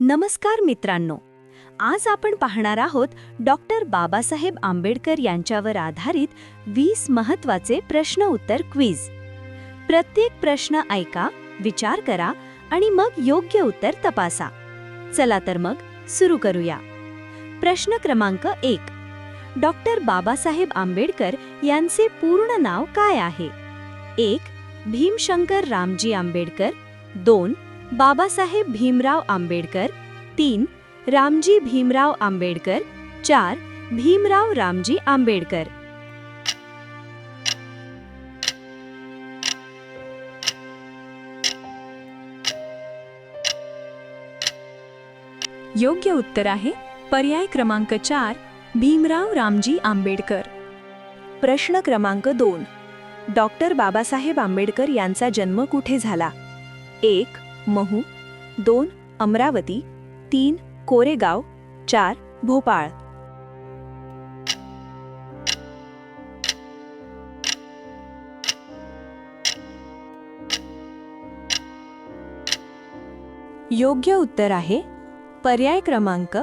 नमस्कार मित्रांनो, आज आपण पाहणार आहोत डॉक्टर बाबासाहेब आंबेडकर यांच्यावर आधारित 20 महत्त्वाचे प्रश्न उत्तर क्विज. प्रत्येक प्रश्न ऐका, विचार करा आणि मग योग्य उत्तर तपासा. चला तर मग सुरू करूया. प्रश्न क्रमांक 1. डॉक्टर बाबासाहेब आंबेडकर यांचे पूर्ण नाव काय आहे? 1. भीमशंकर रामजी आंबेडकर. 2. बाबासाहेब भीमराव आंबेडकर. 3. रामजी भीमराव आंबेडकर. 4. भीमराव रामजी आंबेडकर. योग्य उत्तर आहे पर्याय क्रमांक 4, भीमराव रामजी आंबेडकर. प्रश्न क्रमांक 2. डॉक्टर बाबासाहेब आंबेडकर यांचा जन्म कुठे झाला? 1. महू. 2. अमरावती. 3. कोरेगाव. 4. भोपाळ. योग्य उत्तर आहे पर्याय क्रमांक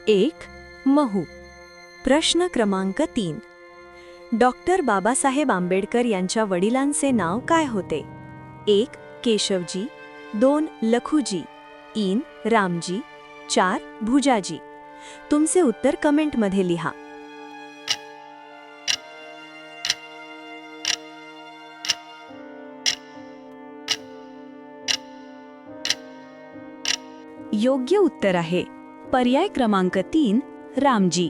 1, महू. प्रश्न क्रमांक 3. डॉक्टर बाबासाहेब आंबेडकर यांच्या वडिलांचे नाव काय होते? 1. केशवजी. 2. लखुजी. 3. रामजी. 4. भुजाजी. तुमचे उत्तर कमेंटमध्ये लिहा. योग्य उत्तर आहे पर्याय क्रमांक 3, रामजी.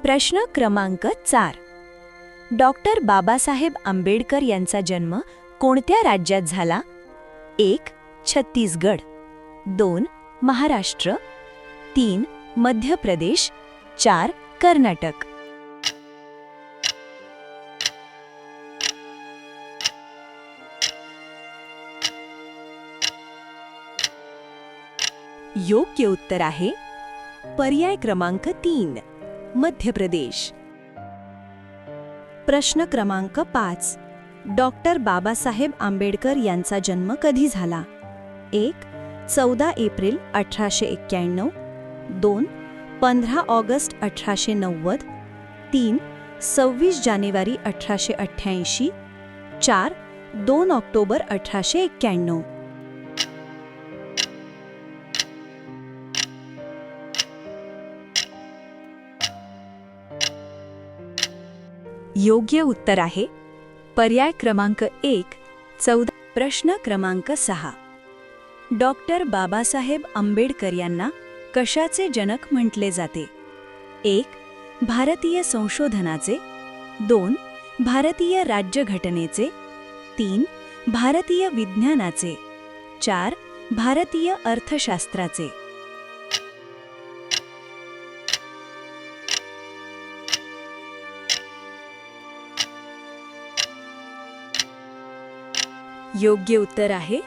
प्रश्न क्रमांक 4. डॉक्टर बाबासाहेब आंबेडकर यांचा जन्म कोणत्या राज्यात झाला? 1. छत्तीसगड. 2. महाराष्ट्र. 3. मध्य प्रदेश. 4. कर्नाटक. योग्य उत्तर आहे पर्याय क्रमांक 3, मध्य प्रदेश. प्रश्न क्रमांक 5. डॉक्टर बाबासाहेब आंबेडकर यांचा जन्म कधी झाला? 1. 14 एप्रिल 1891. 2. 15 ऑगस्ट 1890. 3. 26 जानेवारी 1888. 4. 2 ऑक्टोबर 1891. योग्य उत्तर आहे पर्याय क्रमांक 1, 14. प्रश्न क्रमांक 6. डॉक्टर बाबासाहेब आंबेडकर यांना कशाचे जनक म्हटले जाते? 1. भारतीय संशोधनाचे. 2. भारतीय राज्यघटनेचे. 3. भारतीय विज्ञानाचे. 4. भारतीय अर्थशास्त्राचे. योग्य उत्तर आहे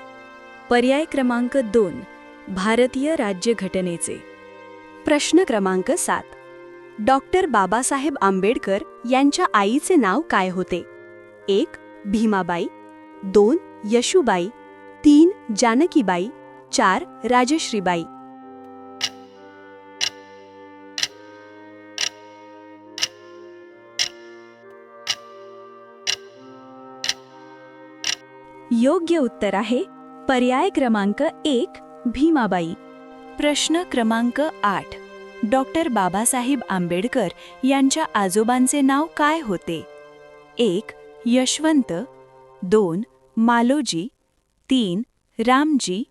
पर्याय क्रमांक 2, भारतीय राज्यघटनेचे. प्रश्न क्रमांक 7. डॉक्टर बाबासाहेब आंबेडकर यांच्या आईचे नाव काय होते? 1. भीमाबाई. 2. यशुबाई. 3. जानकीबाई. 4. राजश्रीबाई. योग्य उत्तर आहे पर्याय क्रमांक 1, भीमाबाई. प्रश्न क्रमांक 8. डॉक्टर बाबासाहेब आंबेडकर यांच्या आजोबांचे नाव काय होते? 1. यशवंत. 2. मालोजी. 3. रामजी.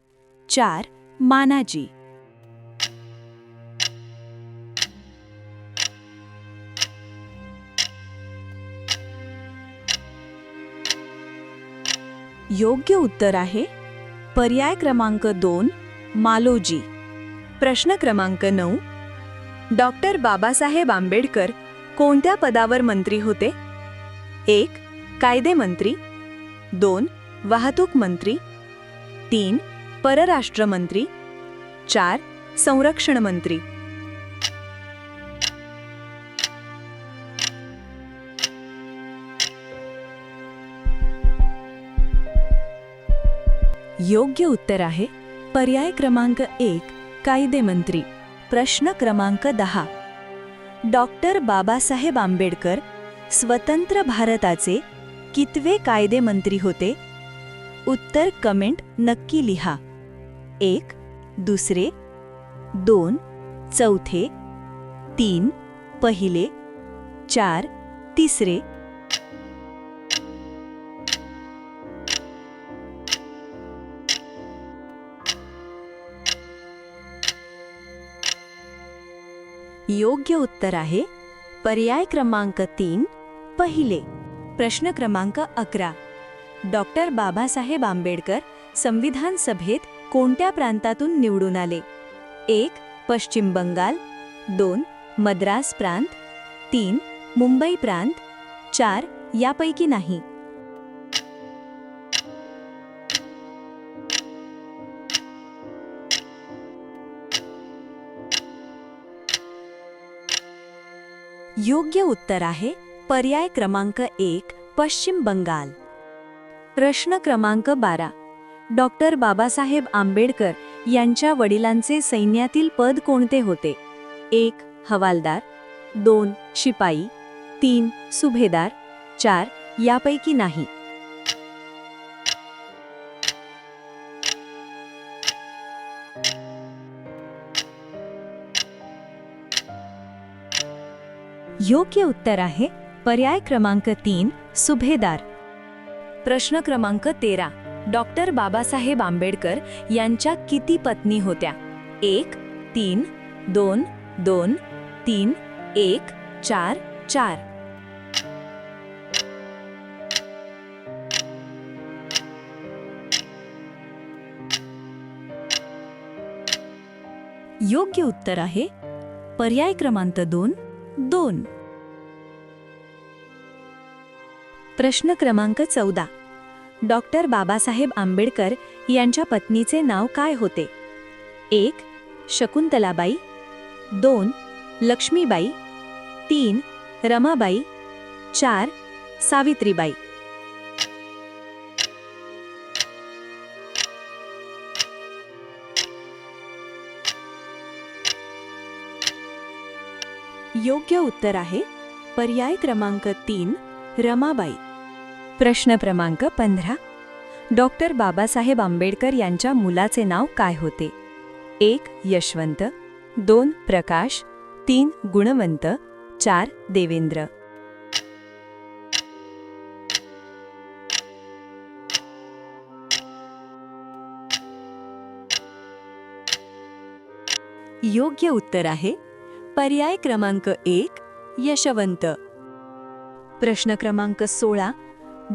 4. मानाजी. योग्य उत्तर आहे पर्याय क्रमांक 2, मालोजी. प्रश्न क्रमांक 9. डॉक्टर बाबासाहेब आंबेडकर कोणत्या पदावर मंत्री होते? 1. कायदे मंत्री. 2. वाहतूक मंत्री. 3. परराष्ट्र मंत्री. 4. संरक्षण मंत्री. योग्य उत्तर आहे पर्याय क्रमांक 1, कायदेमंत्री. प्रश्न क्रमांक 10. डॉक्टर बाबासाहेब आंबेडकर स्वतंत्र भारताचे कितवे कायदेमंत्री होते? उत्तर कमेंट नक्की लिहा. 1, दुसरे, 2, चौथे, 3, पहिले, 4, तिसरे. योग्य उत्तर आहे पर्याय क्रमांक 3, पहिले. प्रश्न क्रमांक 11. डॉक्टर बाबासाहेब आंबेडकर संविधान सभेत कोणत्या प्रांतातून निवडून आले? 1, पश्चिम बंगाल, 2, मद्रास प्रांत, 3, मुंबई प्रांत, 4, यापैकी नाही. योग्य उत्तर आहे पर्याय क्रमांक 1, पश्चिम बंगाल. प्रश्न क्रमांक 12. डॉक्टर बाबासाहेब आंबेडकर यांच्या वडिलांचे सैन्यातील पद कोणते होते? 1, हवालदार, 2, शिपाई, 3, सुभेदार, 4, यापैकी नाही. योग्य उत्तर आहे पर्याय क्रमांक 3, सुभेदार. प्रश्न क्रमांक 13. डॉक्टर बाबासाहेब आंबेडकर यांच्या किती पत्नी होत्या? 1, 3, 2, 2, 3, 1, 4, 4. योग्य उत्तर आहे पर्याय क्रमांक 2, 2. प्रश्न क्रमांक 14. डॉक्टर बाबासाहेब आंबेडकर यांच्या पत्नीचे नाव काय होते? 1, शकुंतलाबाई, 2, लक्ष्मीबाई, 3, रमाबाई, 4, सावित्रीबाई. योग्य उत्तर आहे पर्याय क्रमांक 3, रमाबाई. प्रश्न क्रमांक 15. डॉक्टर बाबासाहेब आंबेडकर यांच्या मुलाचे नाव काय होते? 1, यशवंत, 2, प्रकाश, 3, गुणवंत, 4, देवेंद्र. योग्य उत्तर आहे पर्याय क्रमांक 1, यशवंत. प्रश्न क्रमांक 16.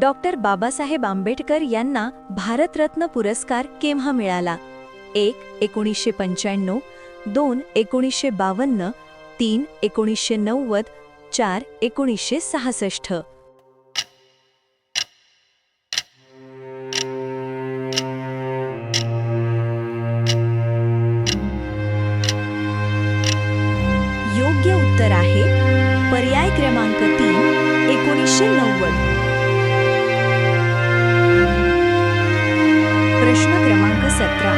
डॉक्टर बाबासाहेब आंबेडकर यांना भारतरत्न पुरस्कार केव्हा मिळाला? 1, 1995, 2, 1952, 3, 1990, 4, 1966. योग्य उत्तर आहे पर्याय क्रमांक 3, 1990. प्रश्न क्रमांक 17.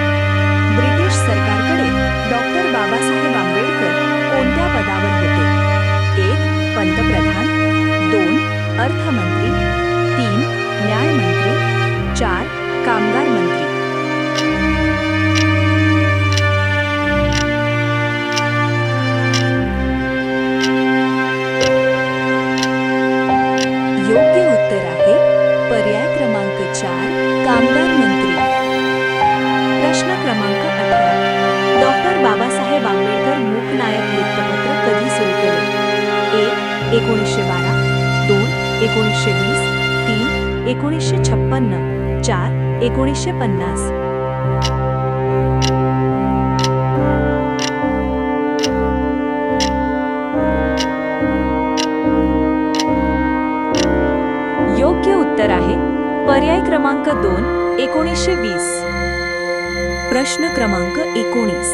ब्रिटिश सरकारकडे डॉक्टर बाबासाहेब आंबेडकर कोणत्या पदावर होते? 1, पंतप्रधान, 2, अर्थमंत्री, 3, न्यायमंत्री, 4, कामगार मंत्री. योग्य उत्तर आहे पर्याय क्रमांक 4, कामगार मंत्री. प्रश्न क्रमांक 18. डॉक्टर बाबासाहेब आंबेडकर मूकनायक वृत्तपत्र कधी सुरू केले? 1, 1912, 2, 1920, 3, 1956, 4, 1950. योग्य उत्तर आहे पर्याय क्रमांक 2, 1920. प्रश्न क्रमांक 19.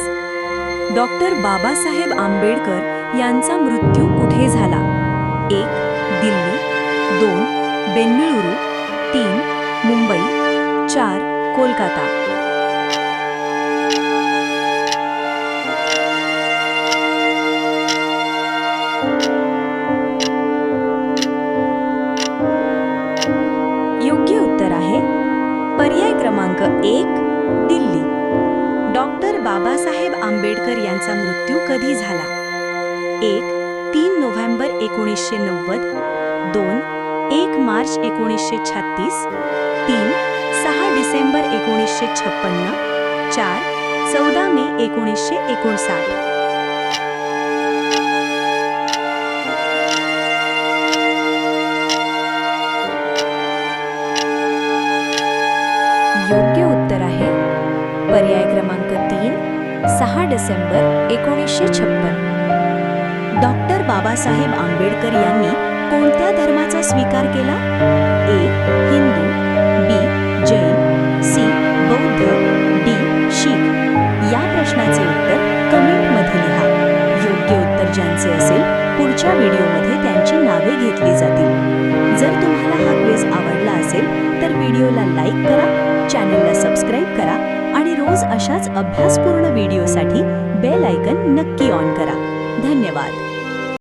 डॉक्टर बाबासाहेब आंबेडकर यांचा मृत्यू कुठे झाला? 1, दिल्ली, 2, बेंगळुरू, 3, मुंबई, 4, कोलकाता. आंबेडकर यांचा मृत्यू कधी झाला? 1. 3 नोव्हेंबर 1990, 2. 1 मार्च 1936, 3. 6 डिसेंबर 1956, 4. 14 मे 1959. योग्य उत्तर आहे पर्याय क्रमांक 3, 6 डिसेंबर 1956. डॉक्टर बाबासाहेब आंबेडकर यांनी कोणत्या धर्माचा स्वीकार केला? A. Hindu, B. Jain, C. बौद्ध, D. शीख. या प्रश्नाचे उत्तर कमेंटमध्ये लिहा. योग्य उत्तर ज्यांचे असेल पुढच्या व्हिडिओमध्ये त्यांची नावे घेतली जातील. जर तुम्हाला हा क्विज आवडला असेल तर व्हिडिओला लाईक करा, चॅनलला सबस्क्राईब करा आणि रोज अशाच अभ्यासपूर्ण व्हिडिओसाठी बेल आयकन नक्की ऑन करा. धन्यवाद.